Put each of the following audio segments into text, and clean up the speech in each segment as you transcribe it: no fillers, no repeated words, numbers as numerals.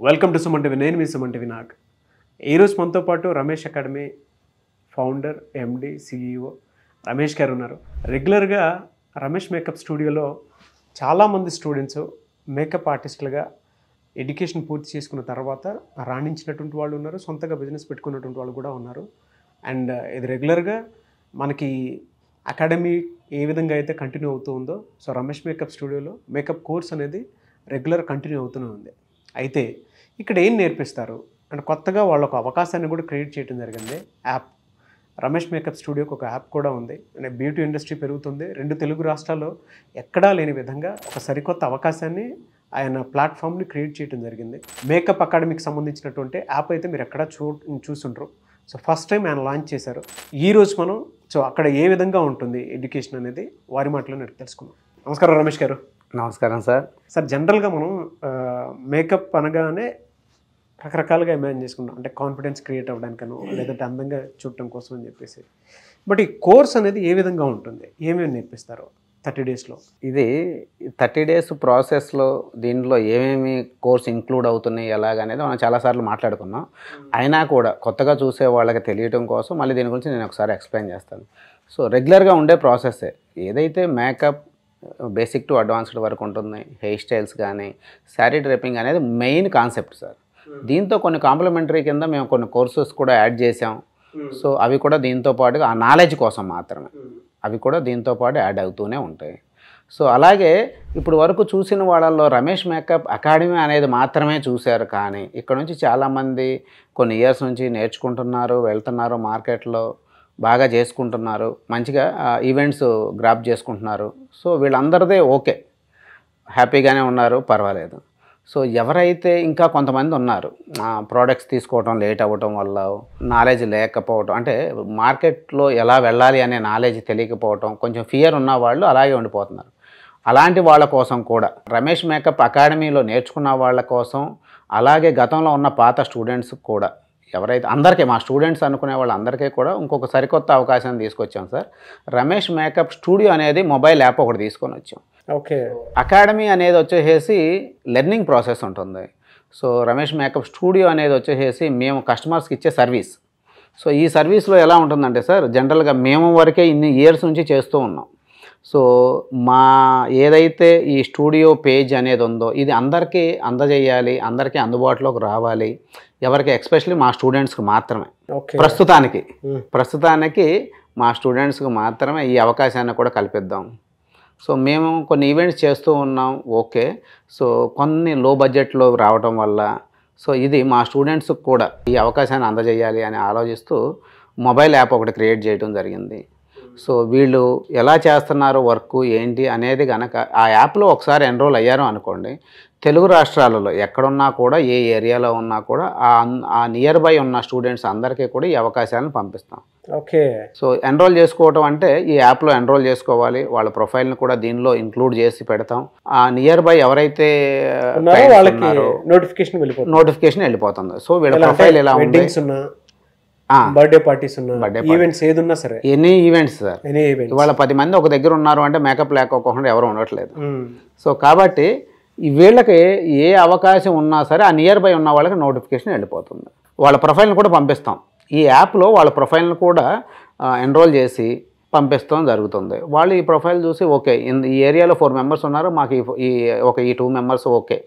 Welcome to Suman TV. నేను మీ Suman TV. ఈరోజు మనతో పాటు రమేష్ అకాడమీ ఫౌండర్, ఎండి, సిఇఓ రమేష్ గారు ఉన్నారు. రెగ్యులర్గా రమేష్ మేకప్ స్టూడియోలో చాలామంది స్టూడెంట్స్ మేకప్ ఆర్టిస్టులుగా ఎడ్యుకేషన్ పూర్తి చేసుకున్న తర్వాత రాణించినటువంటి వాళ్ళు ఉన్నారు, సొంతగా బిజినెస్ పెట్టుకున్నటువంటి వాళ్ళు కూడా ఉన్నారు. అండ్ ఇది రెగ్యులర్గా మనకి అకాడమీ ఏ విధంగా అయితే కంటిన్యూ అవుతూ ఉందో, సో రమేష్ మేకప్ స్టూడియోలో మేకప్ కోర్స్ అనేది రెగ్యులర్ కంటిన్యూ అవుతూనే ఉంది. అయితే ఇక్కడ ఏం నేర్పిస్తారు అంటే కొత్తగా వాళ్ళకు అవకాశాన్ని కూడా క్రియేట్ చేయడం జరిగింది. యాప్ రమేష్ మేకప్ స్టూడియోకి ఒక యాప్ కూడా ఉంది. అంటే బ్యూటీ ఇండస్ట్రీ పెరుగుతుంది. 2 తెలుగు రాష్ట్రాల్లో ఎక్కడా లేని విధంగా ఒక సరికొత్త అవకాశాన్ని ఆయన ప్లాట్ఫామ్ని క్రియేట్ చేయడం జరిగింది. మేకప్ అకాడమీకి సంబంధించినటువంటి యాప్ అయితే మీరు ఎక్కడా చూసుంటారు. సో ఫస్ట్ టైం ఆయన లాంచ్ చేశారు. ఈరోజు మనం అక్కడ ఏ విధంగా ఉంటుంది ఎడ్యుకేషన్ అనేది వారి మాటలో నేను తెలుసుకున్నాం. నమస్కారం రమేష్ గారు. నమస్కారం సార్. జనరల్గా మనం మేకప్ అనగానే రకరకాలుగా ఇమాజిన్ చేసుకుంటాం. అంటే కాన్ఫిడెన్స్ క్రియేట్ అవ్వడానికనో లేదంటే అందంగా చూడటం కోసం అని చెప్పేసి. బట్ ఈ కోర్స్ అనేది ఏ విధంగా ఉంటుంది, ఏమేమి నేర్పిస్తారు 30 డేస్లో? ఇది 30 డేస్ ప్రాసెస్లో దీంట్లో ఏమేమి కోర్స్ ఇంక్లూడ్ అవుతున్నాయి ఎలాగనేది మనం చాలాసార్లు మాట్లాడుకున్నాం. అయినా కూడా కొత్తగా చూసే వాళ్ళకి తెలియటం కోసం మళ్ళీ దీని గురించి నేను ఒకసారి ఎక్స్ప్లెయిన్ చేస్తాను. సో రెగ్యులర్గా ఉండే ప్రాసెస్సే ఏదైతే మేకప్ బేసిక్ టు అడ్వాన్స్డ్ వరకు ఉంటుంది. హెయిర్ స్టైల్స్ కానీ శారీ డ్రేపింగ్ అనేది మెయిన్ కాన్సెప్ట్ సార్. దీంతో కొన్ని కాంప్లిమెంటరీ కింద మేము కొన్ని కోర్సెస్ కూడా యాడ్ చేసాం. సో అవి కూడా దీంతో పాటుగా ఆ నాలెడ్జ్ కోసం మాత్రమే, అవి కూడా దీంతో పాటు యాడ్ అవుతూనే ఉంటాయి. సో అలాగే ఇప్పుడు వరకు చూసిన వాళ్ళల్లో రమేష్ మేకప్ అకాడమీ అనేది మాత్రమే చూశారు. కానీ ఇక్కడ నుంచి చాలామంది కొన్ని ఇయర్స్ నుంచి నేర్చుకుంటున్నారు, వెళ్తున్నారు, మార్కెట్లో బాగా చేసుకుంటున్నారు, మంచిగా ఈవెంట్స్ గ్రాప్ చేసుకుంటున్నారు. సో వీళ్ళందరిదే ఓకే, హ్యాపీగానే ఉన్నారు, పర్వాలేదు. సో ఎవరైతే ఇంకా కొంతమంది ఉన్నారు ప్రోడక్ట్స్ తీసుకోవటం లేట్ అవ్వటం వల్ల, నాలెడ్జ్ లేకపోవటం, అంటే మార్కెట్లో ఎలా వెళ్ళాలి అనే నాలెడ్జ్ తెలియకపోవటం, కొంచెం ఫియర్ ఉన్న వాళ్ళు అలాగే ఉండిపోతున్నారు. అలాంటి వాళ్ళ కోసం కూడా రమేష్ మేకప్ అకాడమీలో నేర్చుకున్న వాళ్ళ కోసం, అలాగే గతంలో ఉన్న పాత స్టూడెంట్స్ కూడా ఎవరైతే అందరికీ మా స్టూడెంట్స్ అనుకునే వాళ్ళందరికీ కూడా ఇంకొక సరికొత్త అవకాశాన్ని తీసుకొచ్చాం సార్. రమేష్ మేకప్ స్టూడియో అనేది మొబైల్ యాప్ ఒకటి తీసుకొని వచ్చాం. ఓకే. అకాడమీ అనేది వచ్చేసి లెర్నింగ్ ప్రాసెస్ ఉంటుంది. సో రమేష్ మేకప్ స్టూడియో అనేది వచ్చేసి మేము కస్టమర్స్కి ఇచ్చే సర్వీస్. సో ఈ సర్వీస్లో ఎలా ఉంటుందంటే సార్, జనరల్గా మేము వరకే ఇన్ని ఇయర్స్ నుంచి చేస్తూ ఉన్నాం. సో మా ఏదైతే ఈ స్టూడియో పేజ్ అనేది ఉందో ఇది అందరికీ అందజేయాలి, అందరికీ అందుబాటులోకి రావాలి. ఎవరికి ఎస్పెషల్లీ మా స్టూడెంట్స్కి మాత్రమే, ప్రస్తుతానికి మా స్టూడెంట్స్కి మాత్రమే ఈ అవకాశాన్ని కూడా కల్పిద్దాం. సో మేము కొన్ని ఈవెంట్స్ చేస్తూ ఉన్నాం, ఓకే. సో కొన్ని లో బడ్జెట్లో రావటం వల్ల సో ఇది మా స్టూడెంట్స్కి కూడా ఈ అవకాశాన్ని అందజేయాలి అని ఆలోచిస్తూ మొబైల్ యాప్ ఒకటి క్రియేట్ చేయడం జరిగింది. సో వీళ్ళు ఎలా చేస్తున్నారు వర్క్ ఏంటి అనేది కనుక ఆ యాప్లో ఒకసారి ఎన్రోల్ అయ్యారు అనుకోండి, తెలుగు రాష్ట్రాలలో ఎక్కడున్నా కూడా, ఏ ఏరియాలో ఉన్నా కూడా ఆ నియర్ బై ఉన్న స్టూడెంట్స్ అందరికీ కూడా ఈ అవకాశాలను పంపిస్తాం. ఓకే. సో ఎన్రోల్ చేసుకోవటం అంటే ఈ యాప్లో ఎన్రోల్ చేసుకోవాలి, వాళ్ళ ప్రొఫైల్ని కూడా దీనిలో ఇంక్లూడ్ చేసి పెడతాం. ఆ నియర్ బై ఎవరైతే నోటిఫికేషన్ వెళ్ళిపోతుంది. సో వీళ్ళ ప్రొఫైల్ ఎలా ఉంది, బర్త్డే పార్టీస్ ఉన్నా, ఈవెంట్స్ ఏదున్నా సరే, ఎనీ ఈవెంట్స్ సార్. ఇవాళ 10 మంది ఒక దగ్గర ఉన్నారు అంటే మేకప్ లేకపోకుండా ఎవరు ఉండట్లేదు. సో కాబట్టి వీళ్ళకి ఏ అవకాశం ఉన్నా సరే ఆ నియర్ బై ఉన్న వాళ్ళకి నోటిఫికేషన్ వెళ్ళిపోతుంది. వాళ్ళ ప్రొఫైల్ని కూడా పంపిస్తాం. ఈ యాప్లో వాళ్ళ ప్రొఫైల్ని కూడా ఎన్రోల్ చేసి పంపిస్తాం జరుగుతుంది. వాళ్ళు ఈ ప్రొఫైల్ చూసి ఓకే, ఈ ఏరియాలో 4 మెంబర్స్ ఉన్నారు, మాకు ఈ 2 మెంబర్స్ ఓకే,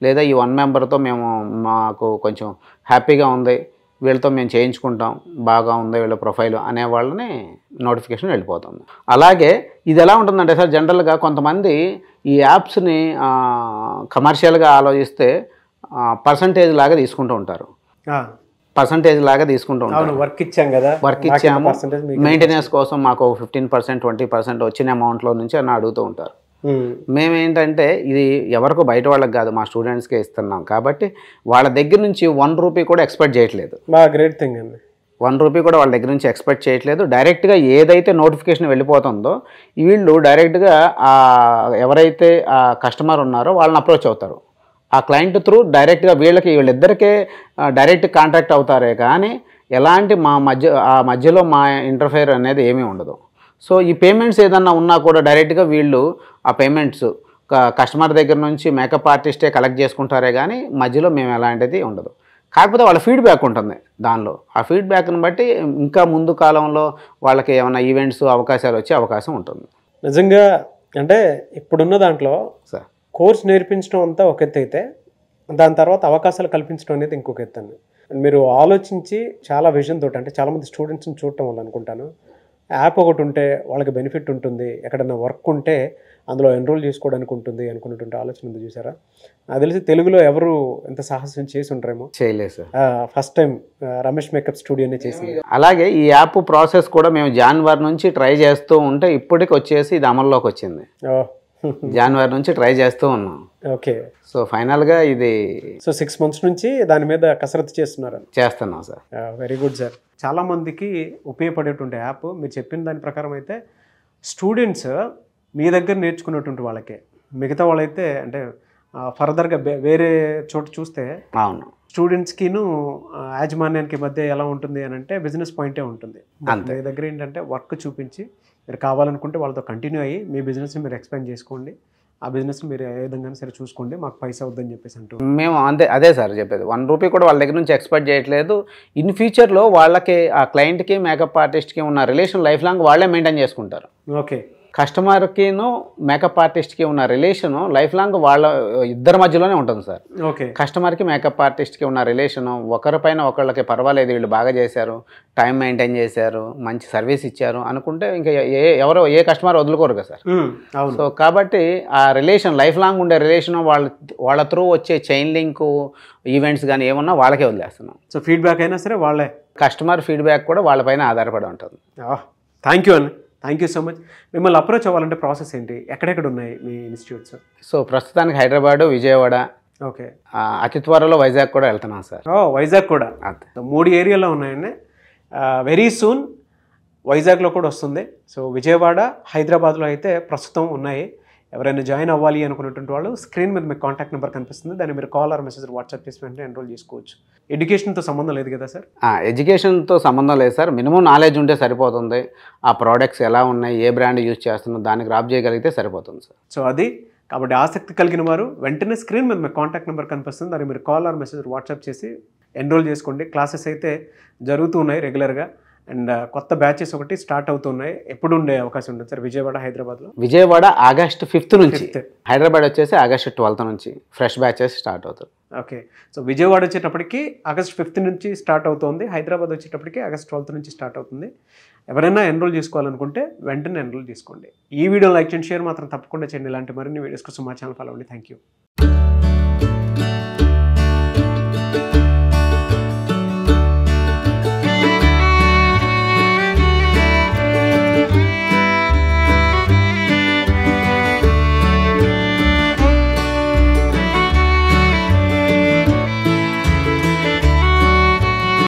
లేదా ఈ 1 మెంబర్తో మాకు కొంచెం హ్యాపీగా ఉంది, వీళ్ళతో మేము చేయించుకుంటాం, బాగా ఉంది వీళ్ళ ప్రొఫైల్ అనే వాళ్ళని నోటిఫికేషన్ వెళ్ళిపోతుంది. అలాగే ఇది ఎలా ఉంటుందంటే సార్, జనరల్గా కొంతమంది ఈ యాప్స్ని కమర్షియల్గా ఆలోచిస్తే పర్సంటేజ్ లాగా తీసుకుంటూ ఉంటారు. వర్క్ ఇచ్చాము, మెయింటెనెన్స్ కోసం మాకు 15%, 20% వచ్చిన అమౌంట్లో నుంచి అని అడుగుతూ ఉంటారు. మేమేంటంటే ఇది ఎవరికో బయట వాళ్ళకి కాదు, మా స్టూడెంట్స్కే ఇస్తున్నాం కాబట్టి వాళ్ళ దగ్గర నుంచి 1 రూపీ కూడా ఎక్స్పెక్ట్ చేయట్లేదు. గ్రేట్ థింగ్ అండి. 1 రూపీ కూడా వాళ్ళ దగ్గర నుంచి ఎక్స్పెక్ట్ చేయట్లేదు. డైరెక్ట్గా ఏదైతే నోటిఫికేషన్ వెళ్ళిపోతుందో వీళ్ళు డైరెక్ట్గా ఎవరైతే ఆ కస్టమర్ ఉన్నారో వాళ్ళని అప్రోచ్ అవుతారు. ఆ క్లయింట్ త్రూ డైరెక్ట్గా వీళ్ళిద్దరికే డైరెక్ట్ కాంటాక్ట్ అవుతారే కానీ ఎలాంటి మధ్యలో మా ఇంటర్ఫేర్ అనేది ఏమీ ఉండదు. సో ఈ పేమెంట్స్ ఏదన్నా ఉన్నా కూడా డైరెక్ట్గా వీళ్ళు ఆ పేమెంట్స్ కస్టమర్ దగ్గర నుంచి మేకప్ ఆర్టిస్టే కలెక్ట్ చేసుకుంటారే కానీ మధ్యలో మేము ఎలాంటిది ఉండదు. కాకపోతే వాళ్ళ ఫీడ్బ్యాక్ ఉంటుంది దానిలో. ఆ ఫీడ్బ్యాక్ని బట్టి ఇంకా ముందు కాలంలో వాళ్ళకి ఏమైనా ఈవెంట్స్ అవకాశాలు వచ్చే అవకాశం ఉంటుంది. నిజంగా అంటే ఇప్పుడున్న దాంట్లో సార్ కోర్స్ నేర్పించడం అంతా ఒక ఎత్తు అయితే దాని తర్వాత అవకాశాలు కల్పించడం అనేది ఇంకొక ఎత్తు అండి. మీరు ఆలోచించి చాలా విజన్ తోటి అంటే చాలామంది స్టూడెంట్స్ని చూడటం వల్ల అనుకుంటాను యాప్ ఒకటి ఉంటే వాళ్ళకి బెనిఫిట్ ఉంటుంది, ఎక్కడైనా వర్క్ ఉంటే అందులో ఎన్రోల్ చేసుకోవడానికి ఉంటుంది అనుకున్నటువంటి ఆలోచన ఉంది చూసారా. నాకు తెలిసి తెలుగులో ఎవరు ఎంత సాహసం చేసి ఉంటారేమో. చేయలేదు sir. First time Ramesh makeup స్టూడియోనే చేసింది. అలాగే ఈ యాప్ ప్రాసెస్ కూడా మేము జనవరి నుంచి ట్రై చేస్తూ ఉంటే ఇప్పటికి వచ్చేసి ఇది అమల్లోకి వచ్చింది. జనవరి నుంచి ట్రై చేస్తూ ఉన్నాం. ఓకే. సో ఫైనల్గా ఇది 6 months నుంచి దాని మీద కసరత్తు చేస్తున్నాం సార్. Very good sir. చాలామందికి ఉపయోగపడేటువంటి యాప్ మీరు చెప్పిన దాని ప్రకారం అయితే స్టూడెంట్స్ మీ దగ్గర నేర్చుకున్నటువంటి వాళ్ళకే, మిగతా వాళ్ళైతే అంటే ఫర్దర్గా వేరే చోట చూస్తే అవును స్టూడెంట్స్కిను యాజమాన్యానికి మధ్య ఎలా ఉంటుంది అని అంటే బిజినెస్ పాయింటే ఉంటుంది. మీ దగ్గర ఏంటంటే వర్క్ చూపించి మీరు కావాలనుకుంటే వాళ్ళతో కంటిన్యూ అయ్యి మీ బిజినెస్ని మీరు ఎక్స్పాండ్ చేసుకోండి, ఆ బిజినెస్ని మీరు ఏ విధంగా సరే చూసుకోండి, మాకు పైసా వద్దని చెప్పేసి అంటూ మేము అదే సార్ చెప్పేది. 1 రూపీ కూడా వాళ్ళ దగ్గర నుంచి ఎక్స్పెక్ట్ చేయట్లేదు. ఇన్ ఫ్యూచర్లో వాళ్ళకి ఆ క్లయింట్కి మేకప్ ఆర్టిస్ట్కి ఉన్న రిలేషన్ లైఫ్ లాంగ్ వాళ్ళే మెయింటైన్ చేసుకుంటారు. ఓకే. కస్టమర్కిను మేకప్ ఆర్టిస్ట్కి ఉన్న రిలేషను లైఫ్ లాంగ్ వాళ్ళ ఇద్దరి మధ్యలోనే ఉంటుంది సార్. ఓకే. కస్టమర్కి మేకప్ ఆర్టిస్ట్కి ఉన్న రిలేషను ఒకరిపైన ఒకళ్ళకి పర్వాలేదు, వీళ్ళు బాగా చేశారు, టైం మెయింటైన్ చేశారు, మంచి సర్వీస్ ఇచ్చారు అనుకుంటే ఇంకా ఏ కస్టమర్ వదులుకోరు కదా సార్. సో కాబట్టి ఆ రిలేషన్ లైఫ్ లాంగ్ ఉండే రిలేషన్ వాళ్ళ త్రూ వచ్చే చైన్ లింక్ ఈవెంట్స్ కానీ ఏమన్నా వాళ్ళకే వదిలేస్తున్నాం. సో ఫీడ్బ్యాక్ అయినా సరే వాళ్ళే, కస్టమర్ ఫీడ్బ్యాక్ కూడా వాళ్ళపైన ఆధారపడి ఉంటుంది. థ్యాంక్ యూ అండి, థ్యాంక్ యూ సో మచ్. మిమ్మల్ని అప్రోచ్ అవ్వాలంటే ప్రాసెస్ ఏంటి, ఎక్కడెక్కడ ఉన్నాయి మీ ఇన్స్టిట్యూట్స్? సో ప్రస్తుతానికి హైదరాబాదు, విజయవాడ, ఓకే, అతి త్వరలో వైజాగ్ కూడా వెళ్తున్నాం సార్. వైజాగ్ కూడా 3 ఏరియాలో ఉన్నాయండి. వెరీ సూన్ వైజాగ్లో కూడా వస్తుంది. సో విజయవాడ, హైదరాబాద్లో అయితే ప్రస్తుతం ఉన్నాయి. ఎవరైనా జాయిన్ అవ్వాలి అనుకున్నటువంటి వాళ్ళు స్క్రీన్ మీద మీకు కాంటాక్ట్ నెంబర్ కనిపిస్తుంది, దాన్ని మీరు కాల్ ఆర్ మెసేజ్ వాట్సాప్ చేసి వెంటనే ఎన్రోల్ చేసుకోవచ్చు. ఎడ్యుకేషన్తో సంబంధం లేదు కదా సార్? ఎడ్యుకేషన్తో సంబంధం లేదు సార్, మినిమం నాలెడ్జ్ ఉంటే సరిపోతుంది. ఆ ప్రోడక్ట్స్ ఎలా ఉన్నాయి, ఏ బ్రాండ్ యూజ్ చేస్తున్నా దాన్ని గ్రాప్ చేయగలిగితే సరిపోతుంది సార్. సో అది కాబట్టి ఆసక్తి కలిగిన వారు వెంటనే స్క్రీన్ మీద మీకు కాంటాక్ట్ నెంబర్ కనిపిస్తుంది, దాన్ని మీరు కాల్ ఆర్ మెసేజ్ వాట్సాప్ చేసి ఎన్రోల్ చేసుకోండి. క్లాసెస్ అయితే జరుగుతూ ఉన్నాయి రెగ్యులర్గా, అండ్ కొత్త బ్యాచెస్ ఒకటి స్టార్ట్ అవుతున్నాయి. ఎప్పుడు ఉండే అవకాశం ఉంటుంది సార్ విజయవాడ, హైదరాబాద్లో? విజయవాడ August 5th నుంచి, హైదరాబాద్ వచ్చేసి August 12th నుంచి ఫ్రెష్ బ్యాచెస్ స్టార్ట్ అవుతుంది. ఓకే. సో విజయవాడ వచ్చేటప్పటికి August 5th నుంచి స్టార్ట్ అవుతుంది, హైదరాబాద్ వచ్చేటప్పటికి August 12th నుంచి స్టార్ట్ అవుతుంది. ఎవరైనా ఎన్రోల్ చేసుకోవాలనుకుంటే వెంటనే ఎన్రోల్ చేసుకోండి. ఈ వీడియో లైక్ చేయండి, షేర్ మాత్రం తప్పకుండా చేయండి. ఇలాంటి మరిన్ని వీడియోస్ కోసం మా ఛానల్ ఫాలో అవ్వండి. Thank you.